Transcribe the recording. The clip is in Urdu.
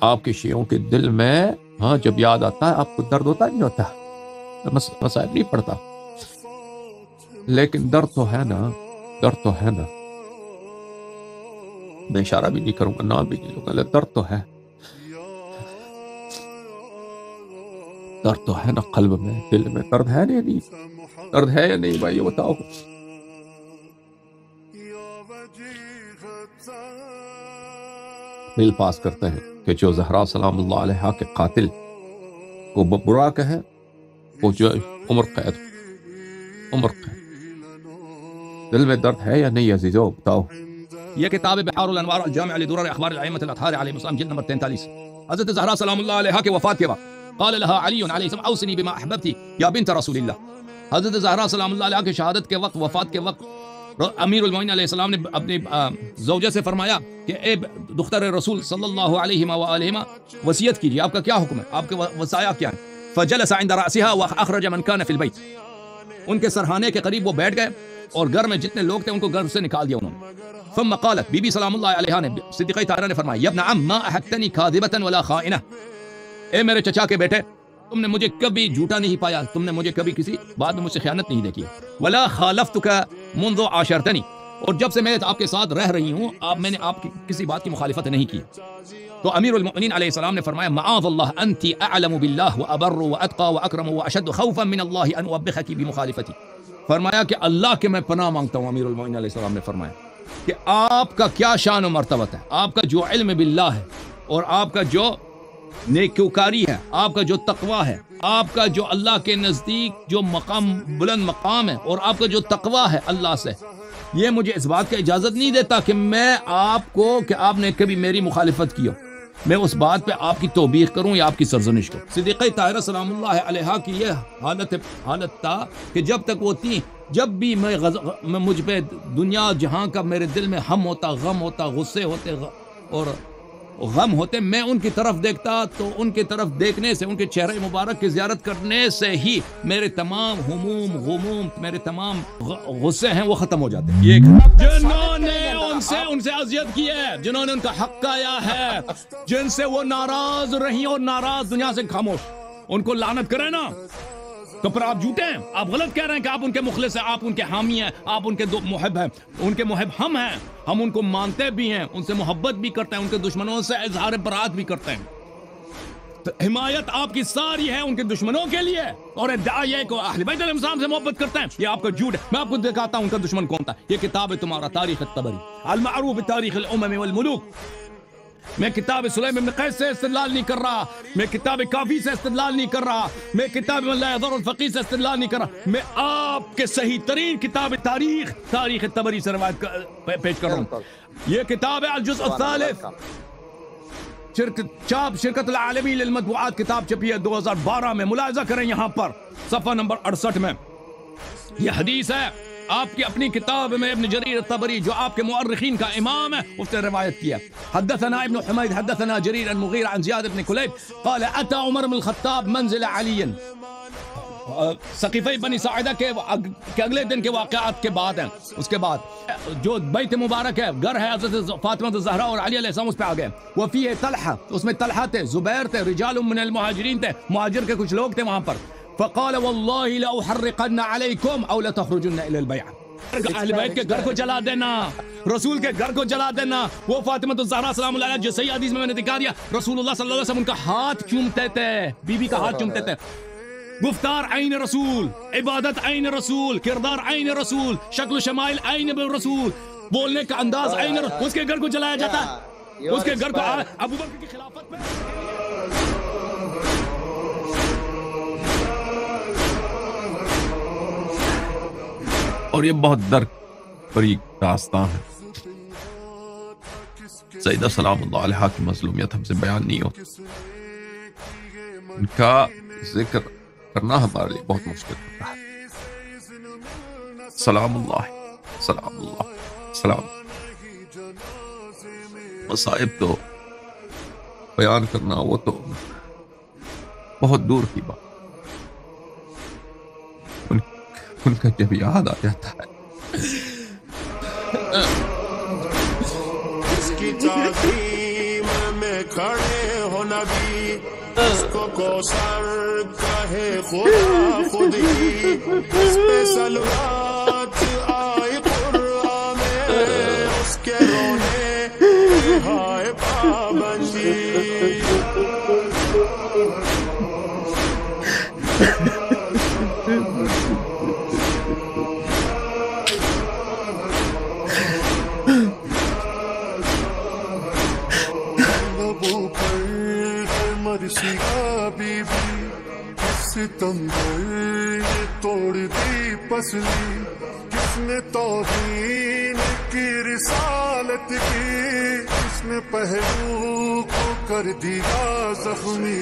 آپ کے شیعوں کے دل میں ہاں جب یاد آتا ہے آپ کو درد ہوتا نہیں ہوتا، مصائب نہیں پڑتا، لیکن درد تو ہے نا، درد تو ہے نا، میں اشارہ بھی نہیں کروں گا، نام بھی نہیں لوں گا، درد تو ہے، درد تو ہے نا قلب میں، دل میں درد ہے یا نہیں؟ درد ہے یا نہیں بھائی یہ بتاؤ؟ بل پاس کرتے ہیں کہ جو زہرا سلام اللہ علیہا کے قاتل کو برا کہے وہ جو عمر قید، عمر قید، دل میں درد ہے یا نہیں عزیزو بتاؤ؟ یہ کتاب بحار الانوار الجامع لدرر اخبار الائمۃ الاطہار علیہ السلام جلد نمبر 43۔ حضرت زہرا سلام اللہ علیہا کے وفات کے وقت قال لها علی علیہ السلام اوصنی بما احببتی یا بنت رسول اللہ۔ حضرت زہرا سلام اللہ علیہا کی شہادت کے وقت، وفات کے وقت، امیر المومنین علیہ السلام نے اپنی زوجہ سے فرمایا کہ اے دختر رسول صلی اللہ علیہ وآلہ وصیت کیجیے، آپ کا کیا حکم ہے، آپ کے وصایا کیا ہے؟ فجلس عند رأسها واخرج من كان في البيت، ان کے سرحانے کے قریب وہ بیٹھ گئے اور گھر میں جتنے لوگ تھے ان کو گھر سے نکال دیا انہوں نے۔ ثم قالت، بی بی سلام اللہ علیہا نے، صدیقہ طاہرہ نے فرمایا، یا ابن عم ما احدتنی کاذبۃ ولا خائنہ، اے میرے چچا کے بیٹے تم نے مجھے کبھی جھوٹا نہیں پایا، تم نے مجھے کبھی کسی بات میں مجھ سے خیانت نہیں دیکھی، ولا خالفتک منذ عاشرتنی، اور جب سے میں آپ کے ساتھ رہ رہی ہوں میں نے آپ کی کسی بات کی مخالفت نہیں کی۔ تو امیر المؤمنین علیہ السلام نے فرمایا، معاذ اللہ انت اعلم باللہ وابر واتقى واکرم واشد خوفا من اللہ ان اوبخک بمخالفتی، فرمایا کہ اللہ کے میں پناہ مانگتا ہوں، امیر المؤمنین علیہ السلام نے فرمایا کہ آپ کا کیا شان و مرتبت ہے، آپ کا جو علم باللہ ہے اور آپ کا جو نیکوکاری ہے، آپ کا جو تقوی ہے، آپ کا جو اللہ کے نزدیک جو مقام بلند مقام ہے اور آپ کا جو تقوی ہے اللہ سے، یہ مجھے اس بات کا اجازت نہیں دیتا کہ میں آپ کو کہ آپ نے کبھی میری مخالفت کی ہو، میں اس بات پہ آپ کی توبیخ کروں یا آپ کی سرزنش کروں۔ صدیقہ طاہرہ سلام اللہ علیہا کی یہ حالت تھا کہ جب تک وہ تھی، جب بھی میں مجھ پہ دنیا جہاں کا میرے دل میں ہم ہوتا، غم ہوتا، غصے ہوتے اور غم ہوتے، میں ان کی طرف دیکھتا تو ان کی طرف دیکھنے سے، ان کے چہرے مبارک کی زیارت کرنے سے ہی میرے تمام ہموم غموم، میرے تمام غصے ہیں وہ ختم ہو جاتے ہیں۔ یہ جنہوں نے ان سے اذیت کی ہے، جنہوں نے ان کا حق کھایا ہے، جن سے وہ ناراض رہی اور ناراض دنیا سے خاموش، ان کو لعنت کرے نا، تو پھر آپ جھوٹے ہیں، آپ غلط کہہ رہے ہیں کہ آپ ان کے مخلص ہیں، آپ ان کے حامی ہیں، آپ ان کے محب ہیں، ان کے محب ہم ہیں، ہم ان کو مانتے بھی ہیں، ان سے محبت بھی کرتے ہیں، ان کے دشمنوں سے اظہار برات بھی کرتے ہیں۔ تو حمایت آپ کی ساری ہے ان کے دشمنوں کے لیے، اور ادعا یہ کہ اہل بیت علیہ السلام سے محبت کرتے ہیں، یہ آپ کا جھوٹ ہے۔ میں آپ کو دکھاتا ہوں ان کا دشمن کون تھا۔ یہ کتاب ہے تمہارا تاریخ الطبری المعروف بتاریخ الامم والملوک۔ میں کتاب سلیم بن قیس سے استدلال نہیں کر رہا، میں کتاب کافی سے استدلال نہیں کر رہا، میں کتاب من لا یضر الفقیہ سے استدلال نہیں کر رہا، میں آپ کے صحیح ترین کتاب تاریخ الطبری سے روایت پیش کر رہا ہوں۔ یہ کتاب ہے الجزء الثالث، شرکت العالمی للمطبوعات، کتاب چھپی ہے 2012 میں، ملاحظہ کریں یہاں پر صفحہ نمبر 68 میں یہ حدیث ہے۔ آپ کی اپنی کتاب میں ابن جریر الطبری جو آپ کے مؤرخین کا امام ہے اس نے روایت کیا، حدثنا ابن حمید حدثنا جریر عن مغیرہ عن زیاد بن کلیب قال اتى عمر بن الخطاب منزل علی، سقیفہ بنی ساعدہ کے اگلے دن کے واقعات کے بعد ہیں، اس کے بعد جو بیت مبارک ہے، گھر ہے حضرت فاطمہ الزہرا اور علی علیہ السلام، اس پہ آ گئے۔ وفیہ طلحہ، اس میں طلحہ تھے، زبیر تھے، رجال من المہاجرین تھے، مہاجر کے کچھ لوگ تھے وہاں پر۔ فقال والله لأحرقن عليكم او لتخرجن الى البيعة، اہل بیت کے گھر کو جلا دینا، رسول کے گھر کو جلا دینا۔ وہ فاطمہ الزہرا سلام اللہ علیہا جو صحیح حدیث میں نے دکھا دیا، رسول اللہ صلی اللہ علیہ وسلم ان کا ہاتھ چومتے تھے، بی بی کا ہاتھ چومتے تھے۔ گفتار عین رسول، عبادت عین رسول، کردار عین رسول، شکل و شمائل عین رسول، بولنے کا انداز عین رسول، اس کے گھر کو جلایا جاتا ہے، اس کے گھر کو ابو بکر کی خلافت میں۔ اور یہ بہت درد بری داستان ہے، سیدہ سلام اللہ علیہا کی مظلومیت ہم سے بیان نہیں ہوتی، ان کا ذکر کرنا ہمارے لیے بہت مشکل ہوتا ہے۔ سلام اللہ، سلام اللہ، سلام۔ مصائب تو بیان کرنا وہ تو بہت دور کی بات، ان کا جب یاد آ جاتا ہے۔ اس کی تعظیم میں کھڑے ہو نبی اس کو کوثر کہے خدا خود ہی اس پہ صلوات آئی قرآن میں اس کے رونے ہائے پابندی مرسی کا بی بی ستمبر نے توڑ دی پسلی کس نے توہین کی رسالت کی کس نے پہلو کو کر دیا زخمی